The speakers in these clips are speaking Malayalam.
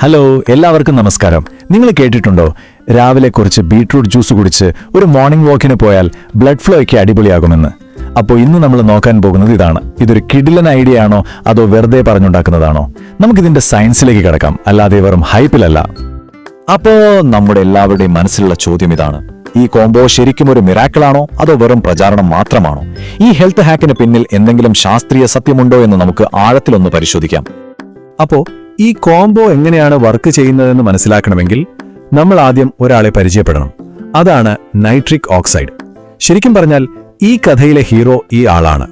ഹലോ, എല്ലാവർക്കും നമസ്കാരം. നിങ്ങൾ കേട്ടിട്ടുണ്ടോ, രാവിലെ കുറച്ച് ബീട്രൂട്ട് ജ്യൂസ് കുടിച്ച് ഒരു മോർണിംഗ് വാക്കിന് പോയാൽ ബ്ലഡ് ഫ്ലോ ഒക്കെ അടിപൊളിയാകുമെന്ന്? അപ്പോൾ ഇന്ന് നമ്മൾ നോക്കാൻ പോകുന്നത് ഇതാണ്. ഇതൊരു കിടിലൻ ഐഡിയ ആണോ അതോ വെറുതെ പറഞ്ഞുണ്ടാക്കുന്നതാണോ? നമുക്കിതിന്റെ സയൻസിലേക്ക് കിടക്കാം, അല്ലാതെ വെറും ഹൈപ്പിലല്ല. അപ്പോ നമ്മുടെ എല്ലാവരുടെയും മനസ്സിലുള്ള ചോദ്യം ഇതാണ്: ഈ കോംബോ ശരിക്കും ഒരു മിറാക്കിളാണോ അതോ വെറും പ്രചാരണം മാത്രമാണോ? ഈ ഹെൽത്ത് ഹാക്കിന് പിന്നിൽ എന്തെങ്കിലും ശാസ്ത്രീയ സത്യമുണ്ടോ എന്ന് നമുക്ക് ആഴത്തിലൊന്ന് പരിശോധിക്കാം. അപ്പോ ഈ കോംബോ എങ്ങനെയാണ് വർക്ക് ചെയ്യുന്നതെന്ന് മനസ്സിലാക്കണമെങ്കിൽ നമ്മൾ ആദ്യം ഒരാളെ പരിചയപ്പെടണം. അതാണ് നൈട്രിക് ഓക്സൈഡ്. ശരിക്കും പറഞ്ഞാൽ ഈ കഥയിലെ ഹീറോ ഈ ആളാണ്.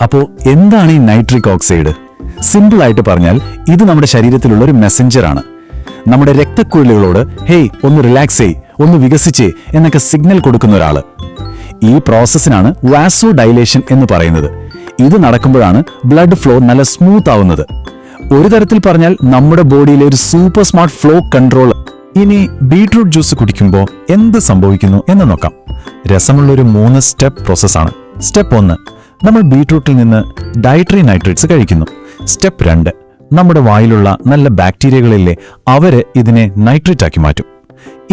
അപ്പോ എന്താണ് ഈ നൈട്രിക് ഓക്സൈഡ്? സിമ്പിൾ ആയിട്ട് പറഞ്ഞാൽ ഇത് നമ്മുടെ ശരീരത്തിലുള്ള ഒരു മെസ്സഞ്ചറാണ്. നമ്മുടെ രക്തക്കുഴലുകളോട് ഹേയ് ഒന്ന് റിലാക്സ് ചെയ്യ്, ഒന്ന് വികസിച്ചേ എന്നൊക്കെ സിഗ്നൽ കൊടുക്കുന്ന ഒരാള്. ഈ പ്രോസസ്സിനാണ് വാസോ ഡൈലേഷൻ എന്ന് പറയുന്നത്. ഇത് നടക്കുമ്പോഴാണ് ബ്ലഡ് ഫ്ലോ നല്ല സ്മൂത്ത് ആവുന്നത്. ഒരു തരത്തിൽ പറഞ്ഞാൽ നമ്മുടെ ബോഡിയിലെ ഒരു സൂപ്പർ സ്മാർട്ട് ഫ്ലോ കൺട്രോൾ. ഇനി ബീട്രൂട്ട് ജ്യൂസ് കുടിക്കുമ്പോൾ എന്ത് സംഭവിക്കുന്നു എന്ന് നോക്കാം. രസമുള്ളൊരു 3 സ്റ്റെപ്പ് പ്രോസസ്സാണ്. സ്റ്റെപ്പ് 1, നമ്മൾ ബീട്രൂട്ടിൽ നിന്ന് ഡയറ്ററി നൈട്രേറ്റ്സ് കഴിക്കുന്നു. സ്റ്റെപ്പ് 2, നമ്മുടെ വായിലുള്ള നല്ല ബാക്ടീരിയകളില്ലേ, അവര് ഇതിനെ നൈട്രേറ്റ് ആക്കി മാറ്റും.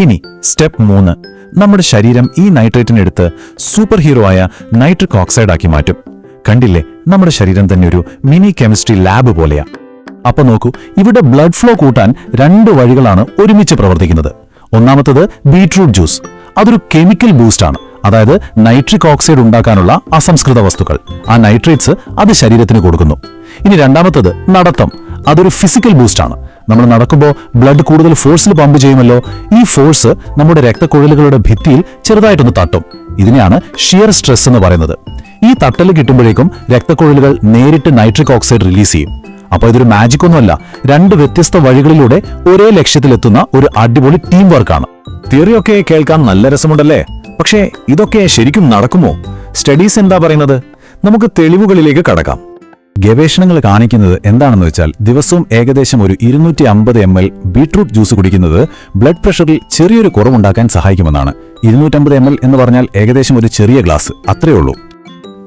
ഇനി സ്റ്റെപ്പ് 3, നമ്മുടെ ശരീരം ഈ നൈട്രേറ്റിനെടുത്ത് സൂപ്പർ ഹീറോ ആയ നൈട്രിക് ഓക്സൈഡ് ആക്കി മാറ്റും. കണ്ടില്ലേ, നമ്മുടെ ശരീരം തന്നെ ഒരു മിനി കെമിസ്ട്രി ലാബ് പോലെയാ. അപ്പൊ നോക്കൂ, ഇവിടെ ബ്ലഡ് ഫ്ലോ കൂട്ടാൻ 2 വഴികളാണ് ഒരുമിച്ച് പ്രവർത്തിക്കുന്നത്. ഒന്നാമത്തത് ബീട്രൂട്ട് ജ്യൂസ്. അതൊരു കെമിക്കൽ ബൂസ്റ്റാണ്. അതായത് നൈട്രിക് ഓക്സൈഡ് ഉണ്ടാക്കാനുള്ള അസംസ്കൃത വസ്തുക്കൾ, ആ നൈട്രേറ്റ്സ് അത് ശരീരത്തിന് കൊടുക്കുന്നു. ഇനി രണ്ടാമത്തത് നടത്തം. അതൊരു ഫിസിക്കൽ ബൂസ്റ്റാണ്. നമ്മൾ നടക്കുമ്പോൾ ബ്ലഡ് കൂടുതൽ ഫോഴ്സിൽ പമ്പ് ചെയ്യുമല്ലോ. ഈ ഫോഴ്സ് നമ്മുടെ രക്തക്കുഴലുകളുടെ ഭിത്തിയിൽ ചെറുതായിട്ടൊന്ന് തട്ടും. ഇതിനെയാണ് ഷിയർ സ്ട്രെസ് എന്ന് പറയുന്നത്. ഈ തട്ടൽ കിട്ടുമ്പോഴേക്കും രക്തക്കുഴലുകൾ നേരിട്ട് നൈട്രിക് ഓക്സൈഡ് റിലീസ് ചെയ്യും. അപ്പോൾ ഇതൊരു മാജിക് ഒന്നുമല്ല, 2 വ്യത്യസ്ത വഴികളിലൂടെ ഒരേ ലക്ഷ്യത്തിലെത്തുന്ന ഒരു അടിപൊളി ടീം വർക്കാണ്. തിയറിയൊക്കെ കേൾക്കാൻ നല്ല രസമുണ്ടല്ലേ? പക്ഷേ ഇതൊക്കെ ശരിക്കും നടക്കുമോ? സ്റ്റഡീസ് എന്താ പറയുന്നത്? നമുക്ക് തെളിവുകളിലേക്ക് കടക്കാം. ഗവേഷണങ്ങൾ കാണിക്കുന്നത് എന്താണെന്ന് വെച്ചാൽ, ദിവസവും ഏകദേശം ഒരു 250 ml ബീട്രൂട്ട് ജ്യൂസ് കുടിക്കുന്നത് ബ്ലഡ് പ്രഷറിൽ ചെറിയൊരു കുറവുണ്ടാക്കാൻ സഹായിക്കുമെന്നാണ്. 250 ml എന്ന് പറഞ്ഞാൽ ഏകദേശം ഒരു ചെറിയ ഗ്ലാസ്, അത്രയേ ഉള്ളൂ.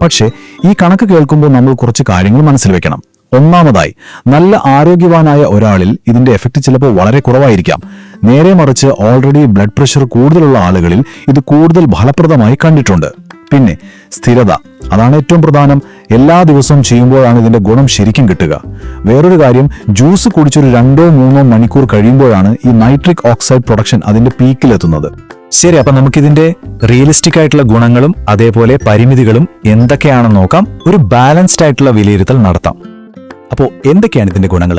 പക്ഷേ ഈ കണക്ക് കേൾക്കുമ്പോൾ നമ്മൾ കുറച്ച് കാര്യങ്ങൾ മനസ്സിൽ വെക്കണം. ഒന്നാമതായി, നല്ല ആരോഗ്യവാനായ ഒരാളിൽ ഇതിന്റെ എഫക്റ്റ് ചിലപ്പോൾ വളരെ കുറവായിരിക്കാം. നേരെ മറിച്ച് ഓൾറെഡി ബ്ലഡ് പ്രഷർ കൂടുതലുള്ള ആളുകളിൽ ഇത് കൂടുതൽ ഫലപ്രദമായി കണ്ടിട്ടുണ്ട്. പിന്നെ സ്ഥിരത, അതാണ് ഏറ്റവും പ്രധാനം. എല്ലാ ദിവസവും ചെയ്യുമ്പോഴാണ് ഇതിന്റെ ഗുണം ശരിക്കും കിട്ടുക. വേറൊരു കാര്യം, ജ്യൂസ് കുടിച്ചൊരു 2-3 മണിക്കൂർ കഴിയുമ്പോഴാണ് ഈ നൈട്രിക് ഓക്സൈഡ് പ്രൊഡക്ഷൻ അതിന്റെ പീക്കിലെത്തുന്നത്. ശരി, അപ്പൊ നമുക്കിതിന്റെ റിയലിസ്റ്റിക് ആയിട്ടുള്ള ഗുണങ്ങളും അതേപോലെ പരിമിതികളും എന്തൊക്കെയാണെന്ന് നോക്കാം. ഒരു ബാലൻസ്ഡ് ആയിട്ടുള്ള വിലയിരുത്തൽ നടത്താം. അപ്പോൾ എന്തൊക്കെയാണ് ഇതിന്റെ ഗുണങ്ങൾ?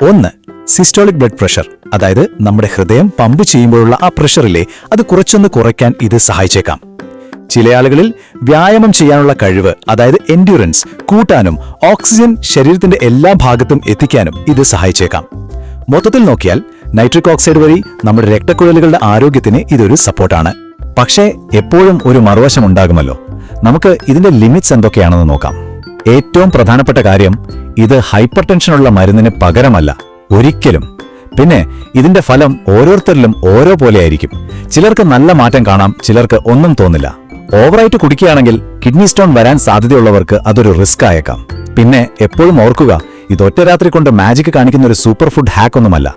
1, സിസ്റ്റോളിക് ബ്ലഡ് പ്രഷർ. അതായത് നമ്മുടെ ഹൃദയം പമ്പ് ചെയ്യുമ്പോഴുള്ള ആ പ്രഷറിലെ അത് കുറച്ചൊന്ന് കുറയ്ക്കാൻ ഇത് സഹായിച്ചേക്കാം. ചില ആളുകളിൽ വ്യായാമം ചെയ്യാനുള്ള കഴിവ്, അതായത് എൻഡ്യൂറൻസ് കൂട്ടാനും ഓക്സിജൻ ശരീരത്തിന്റെ എല്ലാ ഭാഗത്തും എത്തിക്കാനും ഇത് സഹായിച്ചേക്കാം. മൊത്തത്തിൽ നോക്കിയാൽ നൈട്രിക് ഓക്സൈഡ് വഴി നമ്മുടെ രക്തക്കുഴലുകളുടെ ആരോഗ്യത്തിന് ഇതൊരു സപ്പോർട്ടാണ്. പക്ഷേ എപ്പോഴും ഒരു മറുവശം ഉണ്ടാകുമല്ലോ. നമുക്ക് ഇതിന്റെ ലിമിറ്റ്സ് എന്തൊക്കെയാണെന്ന് നോക്കാം. ഏറ്റവും പ്രധാനപ്പെട്ട കാര്യം, ഇത് ഹൈപ്പർ ടെൻഷനുള്ള മരുന്നിന് പകരമല്ല, ഒരിക്കലും. പിന്നെ ഇതിന്റെ ഫലം ഓരോരുത്തരിലും ഓരോ പോലെയായിരിക്കും. ചിലർക്ക് നല്ല മാറ്റം കാണാം, ചിലർക്ക് ഒന്നും തോന്നില്ല. ഓവറായിട്ട് കുടിക്കുകയാണെങ്കിൽ കിഡ്നി സ്റ്റോൺ വരാൻ സാധ്യതയുള്ളവർക്ക് അതൊരു റിസ്ക് ആയേക്കാം. പിന്നെ എപ്പോഴും ഓർക്കുക, ഇത് ഒറ്റ രാത്രി കൊണ്ട് മാജിക് കാണിക്കുന്ന ഒരു സൂപ്പർ ഫുഡ് ഹാക്ക് ഒന്നുമല്ല.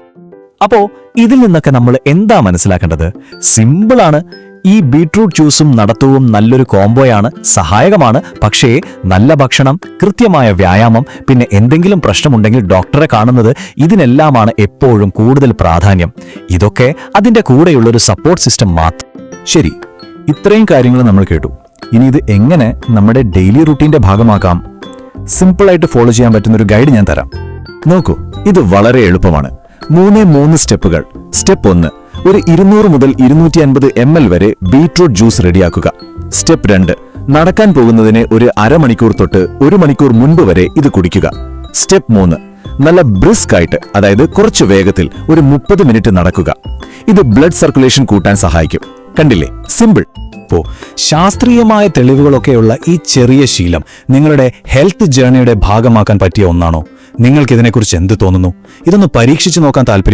അപ്പോ ഇതിൽ നിന്നൊക്കെ നമ്മൾ എന്താ മനസ്സിലാക്കേണ്ടത്? സിമ്പിളാണ്. ഈ ബീട്രൂട്ട് ജ്യൂസും നടത്തവും നല്ലൊരു കോംബോയാണ്, സഹായകമാണ്. പക്ഷേ നല്ല ഭക്ഷണം, കൃത്യമായ വ്യായാമം, പിന്നെ എന്തെങ്കിലും പ്രശ്നമുണ്ടെങ്കിൽ ഡോക്ടറെ കാണുന്നത്, ഇതിനെല്ലാമാണ് എപ്പോഴും കൂടുതൽ പ്രാധാന്യം. ഇതൊക്കെ അതിന്റെ കൂടെയുള്ളൊരു സപ്പോർട്ട് സിസ്റ്റം മാത്രം. ശരി, ഇത്രയും കാര്യങ്ങൾ നമ്മൾ കേട്ടു. ഇനി ഇത് എങ്ങനെ നമ്മുടെ ഡെയിലി റൂട്ടീന്റെ ഭാഗമാക്കാം? സിമ്പിളായിട്ട് ഫോളോ ചെയ്യാൻ പറ്റുന്നൊരു ഗൈഡ് ഞാൻ തരാം. നോക്കൂ, ഇത് വളരെ എളുപ്പമാണ്. 3 സ്റ്റെപ്പുകൾ. സ്റ്റെപ്പ് 1, ഒരു 200 മുതൽ 250 ml വരെ ബീട്രൂട്ട് ജ്യൂസ് റെഡിയാക്കുക. സ്റ്റെപ്പ് 2, നടക്കാൻ പോകുന്നതിന് ഒരു അരമണിക്കൂർ തൊട്ട് 1 മണിക്കൂർ മുൻപ് വരെ ഇത് കുടിക്കുക. സ്റ്റെപ്പ് 3, നല്ല ബ്രിസ്ക് ആയിട്ട്, അതായത് കുറച്ച് വേഗത്തിൽ ഒരു 30 മിനിറ്റ് നടക്കുക. ഇത് ബ്ലഡ് സർക്കുലേഷൻ കൂട്ടാൻ സഹായിക്കും. കണ്ടില്ലേ, സിമ്പിൾ. അപ്പോൾ ശാസ്ത്രീയമായ തെളിവുകളൊക്കെയുള്ള ഈ ചെറിയ ശീലം നിങ്ങളുടെ ഹെൽത്ത് ജേർണിയുടെ ഭാഗമാക്കാൻ പറ്റിയ ഒന്നാണോ? നിങ്ങൾക്കിതിനെക്കുറിച്ച് എന്ത് തോന്നുന്നു? ഇതൊന്ന് പരീക്ഷിച്ചു നോക്കാൻ താല്പര്യം